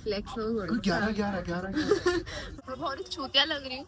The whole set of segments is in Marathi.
फ्लेक्स हो 11 बहुत छूतिया लग रही हूँ.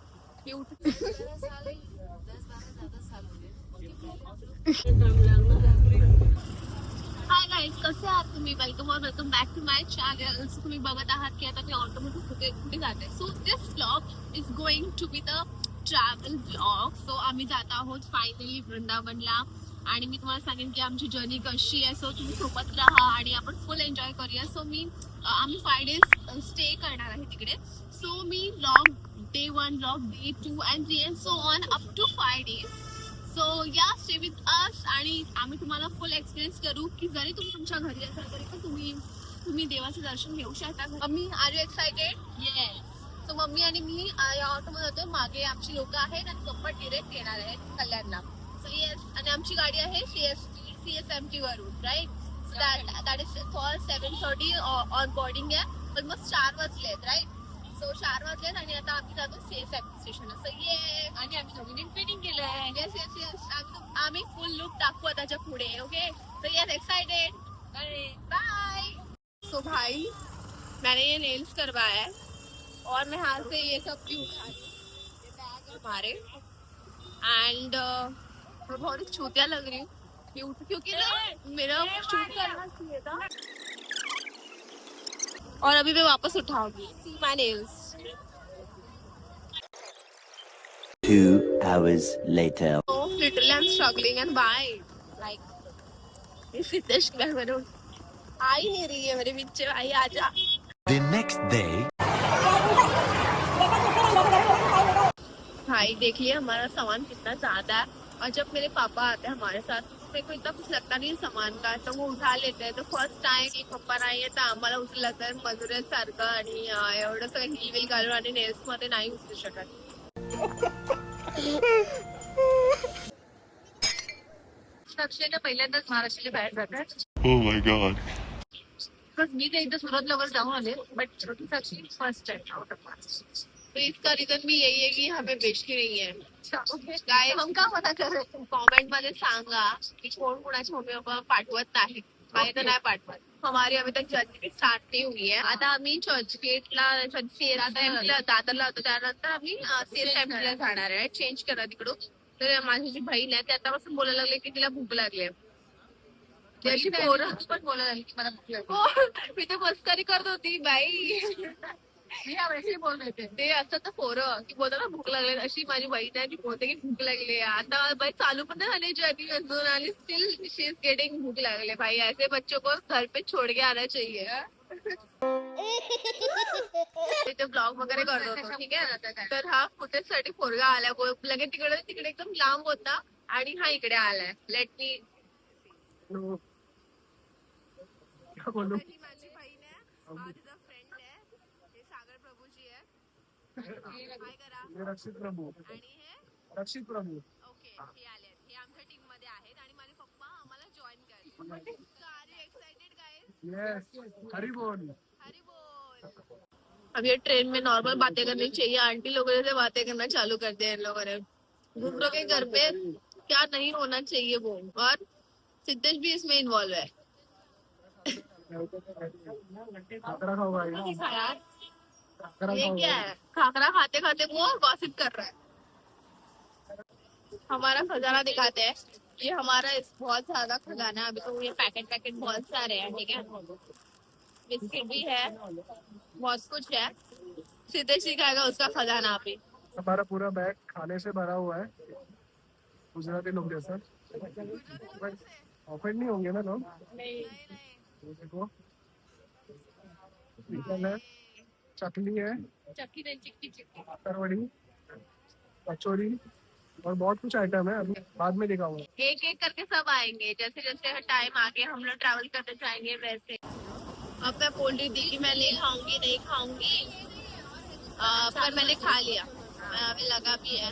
हाय गाईज, कसे आहात तुम्ही? Welcome back to my channel. तुम्ही बघत आहात की आता मी ऑटोमध्ये कुठे कुठे जाते. So this blog is going to be the travel blog. सो आम्ही जात आहोत फायनली वृंदावनला आणि मी तुम्हाला सांगेन की आमची जर्नी कशी आहे. सो तुम्ही सोबत राहा आणि आपण फुल एन्जॉय करूया. सो आम्ही 5 days स्टे करणार आहे तिकडे. So me log day 1, log day 2 and 3 and so on up to 5 days. So या स्टे विथ अस आणि आम्ही तुम्हाला फुल एक्सपिरियन्स करू की जरी तुम्ही तुमच्या घरी असाल तरी पण तुम्ही देवाचं दर्शन घेऊ शकता. Mummy, are you excited? Yes. So mummy आणि मी या ऑटोमध्ये जातो. मागे आमची लोक आहेत आणि पप्पा डिरेक्ट येणार आहेत कल्याणला. सो येस, आणि आमची गाडी आहे CSMT वरून, right? That is for 7:30 on boarding आहे. पण मग 4 वाजलेत, राईट? सो 4 वाजलेत आणि आता आम्ही जातो CSMT स्टेशन. सो ये, आणि आम्ही दोघींनी ट्रेनिंग केलंय. येस येस येस, आम्ही फुल लुक दाखवू त्याच्या पुढे. Okay, so yes, excited. Bye. So भाई, मैंने ये नेल्स करवाया है और मैं हाथ से ये सब भी उठा रही हूँ. ये बैग है हमारे एंड मैं बहुत ही छूतिया लग रही हूँ क्योंकि ना मेरा शूट करना चाहिए था और अभी मैं वापस उठाऊंगी. See my nails. 2 hours later. So literally I'm struggling and why? Like इस सिद्धेश की बहन मेरे आ ही नहीं रही है मेरे बीच में. आई आजा. The next day. भाई देखिए हमारा सामान कितना ज्यादा है और जब मेरे पापा आते हैं हमारे साथ मेरे को इतना कुछ लगता नहीं सामान का, तो वो उठा लेते हैं. तो फर्स्ट टाइम की पप्पा नाही आहे तर आम्हाला उचललं तर मजुऱ्यांसारखं आणि एवढं सगळं हिल विल घालून आणि नेल्स मध्ये नाही उचलू शकत. अक्षयला पहिल्यांदाच महाराष्ट्राच्या बाहेर जातात. Oh my god. मी तर एकदा सुरतला वर जाऊन आले but Sakshi first time out of Maharashtra. तो इसका रीजन भी यही है कि हमें बेचती नहीं है. काय हम का पता कर कॉमेंट मध्ये सांगा की कोण कोणाची मम्मी पप्पा पाठवत नाही. माझे तर नाही पाठवत. हमारी अभी तक जर्नी स्टार्ट नहीं हुई है. आता आम्ही चर्चगेटला दादरला होतो त्यानंतर आम्ही CSMT जाणार आहे. चेंज करा तिकडून. तर माझी जी बहीण आहे ते आतापासून बोलायला लागले की तिला भूक लागली. त्याची पोरं पण बोलायला लागली की मला भूक लागली. मी ते मस्करी करत होती बाई. मी यावेळेस बोलत होते ते असं तर पोरं की बोलतो ना भूक लागली. अशी माझी बहीण आहे ती बोलते की भूक लागली. आता बाई चालू पण नाही झाली जर्नी अजून आणि स्टिल शी इज गेटिंग भूक लागले. भाई ऐसे बच्चों को घर पे छोड़ के आना चाहिए. ते ब्लॉग वगैरे करत होतो, ठीक आहे. तर हा फुटेजसाठी पोरगा आला. लगेच तिकडे एकदम लांब होता आणि हा इकडे आलाय. लेट मी माझी बहीण आहे, तिचा फ्रेंड आहे, हे सागर प्रभूजी आहे. काय करा रक्षित प्रभू. आणि हे रक्षित प्रभू. ओके, हे आले आहेत. हे आमच्या टीम मध्ये आहेत आणि माझे पप्पा आम्हाला जॉईन करतील. So are you excited guys? Yes. Hari बोल. हरी बोल. अब ये ट्रेन में नॉर्मल बातें करनी चाहिए. आंटी लोगों से बातें करना चालू कर दिया इन लोगों ने. दूसरों के घर पे क्या नहीं होना चाहिए वो. और सिद्धेश भी इसमें इन्वॉल्व है. खाकरा खाओ भाई. खाकरा ये खाओ. क्या है? खाकरा खाते खाते वो गॉसिप कर रहा है. हमारा खजाना दिखाते हैं. ये हमारा बहुत ज्यादा खजाना है. अभी तो ये पैकेट बहुत सारे हैं, ठीक है. बिस्किट भी है, बहुत कुछ है. सिद्धेश खाएगा उसका खजाना अभी. हमारा पूरा बैग खाने से भरा हुआ है. गुजराती लोग जैसा. ऑफेंड नहीं होंगे ना लोग? नहीं. देखो है, चकली है, चक्की नहीं, चिक्की. करवड़ी, कचौरी और बहुत कुछ आइटम है. अभी बाद में दिखाऊंगा. एक एक करके सब आएंगे. जैसे जैसे टाइम आगे हम लोग ट्रैवल करते जाएंगे वैसे. अब मैं बोल रही थी कि मैं नहीं खाऊंगी पर मैंने खा लिया. अभी लगा भी है.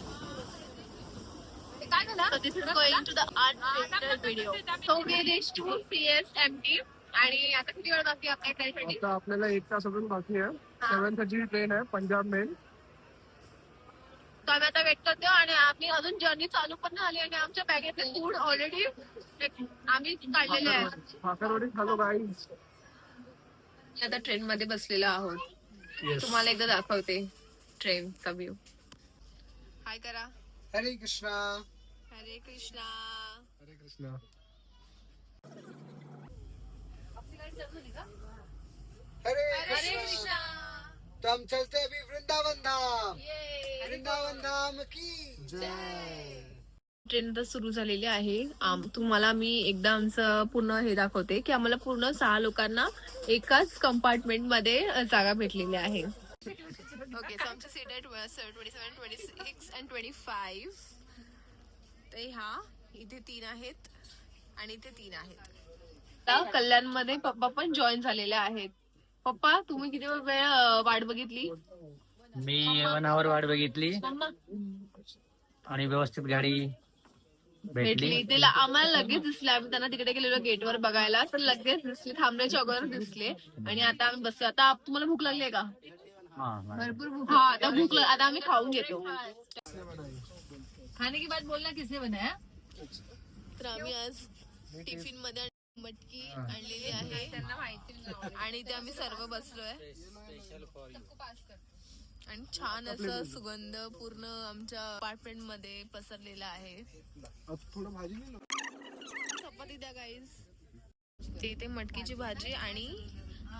So this is going to the unfiltered video. So we reached to CSMT आणि आता किती वेळ बाकी आपल्या ट्रेनसाठी? आता आपल्याला 1 तास अजून बाकी आहे. 7:30 ट्रेन आहे पंजाब मेल. तर आम्ही आता वेट करतो आणि आम्ही अजून जर्नी चालू पण नाही झाली आणि आमच्या बॅगेचे फूड ऑलरेडी आम्ही काढलेले आहे. भाकरवडी खालो गाईज. आता ट्रेन मध्ये बसलेलो आहोत. Yes. तुम्हाला एकदा दाखवते ट्रेनचा व्ह्यू. हाय करा. हरे कृष्णा. हरे कृष्णा. हरे कृष्णा. हरे कृष्णा. तो हम चलते अभी वृंदावन धाम. वृंदावन धाम की जय. ट्रेन आता सुरू झालेली आहे. तुम्हाला मी एकदा आमचं पूर्ण हे दाखवते की आम्हाला पूर्ण 6 लोकांना एकाच कंपार्टमेंट मध्ये जागा भेटलेली आहे. ओके, सो आमच्या सीट आहे 27, 26 आणि 25. तर ह्या इथे 3 आहेत आणि इथे 3 आहेत. कल्याण मध्ये पप्पा पण जॉईन झालेले आहेत. पप्पा, तुम्ही किती वेळ वाट बघितली? मी 1 आवर वाट बघितली मम्मा आणि व्यवस्थित गाडी भेटली. भेटली. तिला आम्हाला लगेच दिसले. आम्ही त्यांना तिकडे गेलेलो गेटवर बघायला, तर लगेच दिसले, थांबण्याच्या अगोदर दिसले. आणि आता आम्ही बसलो. आता तुम्हाला भूक लागली आहे का? भरपूर भूक. हा, आता भूक आता आम्ही खाऊन घेतो. खाने की बात बोलना किसने बनाया. तर आम्ही आज टिफिन मध्ये मटकी आणलेली आहे आणि ते आम्ही सर्व बसलोय आणि छान असं सुगंध पूर्ण आमच्या अपार्टमेंट मध्ये पसरलेला आहे. चपाती द्या गाईज. ते इथे मटकीची भाजी आणि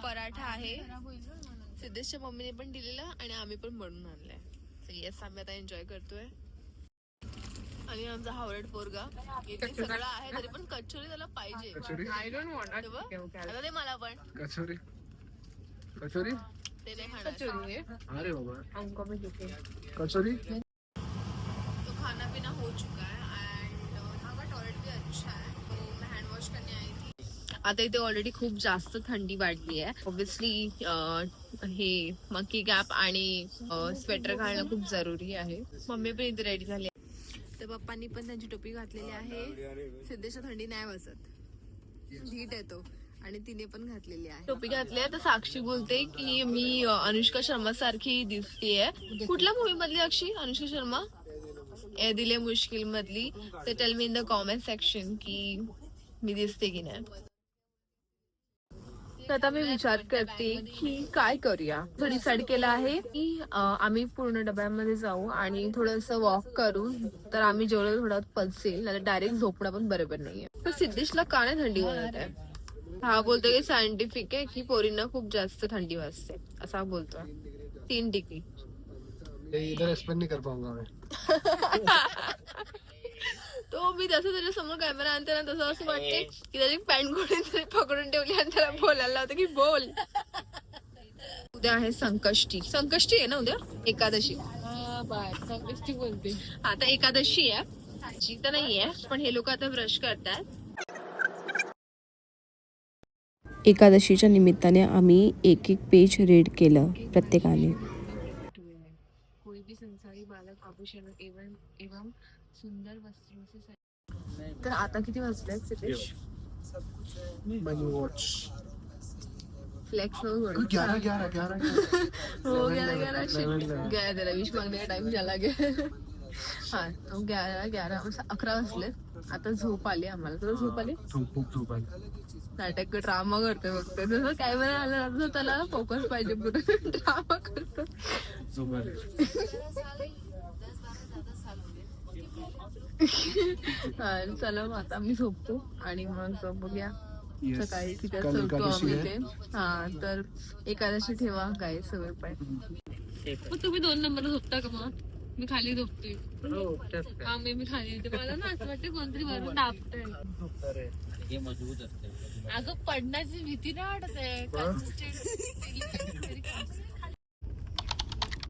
पराठा आहे. सिद्धेशच्या मम्मीने पण दिलेला आणि आम्ही पण बनवून आणलाय. सो येस, आम्ही आता एन्जॉय करतोय. आणि आमचा हावरट पोरगा इथे सगळं आहे तरी पण कचोरी त्याला पाहिजे. आता ते मला पण कचोरी. कचोरी. ते नाही खाणार. अरे बाबा. कचोरी. तो खाना पीना हो चुका है एंड यहाँ का टॉयलेट भी अच्छा है, तो मैं हैंड वॉश करने आई थी. आता इथे ऑलरेडी खूप जास्त थंडी वाढली आहे. ऑब्विसली हे मंकी कॅप आणि स्वेटर घालणं खूप जरुरी आहे. मम्मी पण इथे रेडी झाली. तर पप्पांनी पण त्यांची टोपी घातलेली आहे. सिद्धेशच्या थंडी नाही वाजत, धीट येतो आणि तिने पण घातलेली आहे. टोपी घातली आहे तर साक्षी बोलते की मी अनुष्का शर्मा सारखी दिसतेय. कुठल्या मूवी मधली अक्षी अनुष्का शर्मा? ए दिले मुश्किल मधली. तर tell me in the comment section की मी दिसते की नाही. तर आता मी विचार करते की काय करूया. तो डिसाइड केला आहे की आम्ही पूर्ण डब्यामध्ये जाऊ आणि थोडंसं वॉक करू. तर आम्ही जेवढं थोडं पचेल, नाही डायरेक्ट झोपणं पण बरोबर नाहीये. तर सिद्धेशला का नाही थंडी वाजत आहे? हा बोलतो की सायंटिफिक आहे की पोरींना खूप जास्त थंडी वाजते, असा बोलतोय. 3 डिग्री. इधर एक्सप्लेन नहीं कर पाऊंगा मैं. तो मी तसं त्याच्या समोर कॅमेरा आणते ना, तसं असं वाटते की त्याची पॅन्ट कोणी पकडून ठेवली आणि त्याला बोलायला लावते की बोल. उद्या आहे संकष्टी. संकष्टी आहे ना उद्या? एकादशी. संकष्टी बोलते. आता एकादशी आहे, जी तर नाहीये, पण हे लोक आता ब्रश करतात. एकादशीच्या निमित्ताने आम्ही एक पेज रीड केलं प्रत्येकाने. कोई भी संसारी बालक आभूषण एवं सुंदर वस्त्रों से. तर आता किती वाजले सिद्धेश? मनी वॉच. फ्लेक्स हो 11 त्याला विश मागणे का टाइम झाला गया. हा, तो 11 वाजले. आता झोप आली आम्हाला. तुला झोप आली? खूप झोप आली. नाटक ड्रामा करतोय फक्त. जसं कॅमेरा आला तर त्याला फोकस पाहिजे, पुढे ड्रामा करतो. झोप आली. हा, चला मग आता मी झोपतो आणि मग बघूया Yes. सकाळी किती काल वाजता उठतो एकादशी आम्ही आहे. ते. हा, तर एकादशी ठेवा काय सवय पाय. मग तुम्ही 2 नंबर झोपता का? मग मी खाली झोपते. हा, मी खाली येते. मला ना असं वाटतं कोणतरी वरून दाबतंय. हे मजबूत असते. अगं पडण्याची भीती नाही वाटत आहे.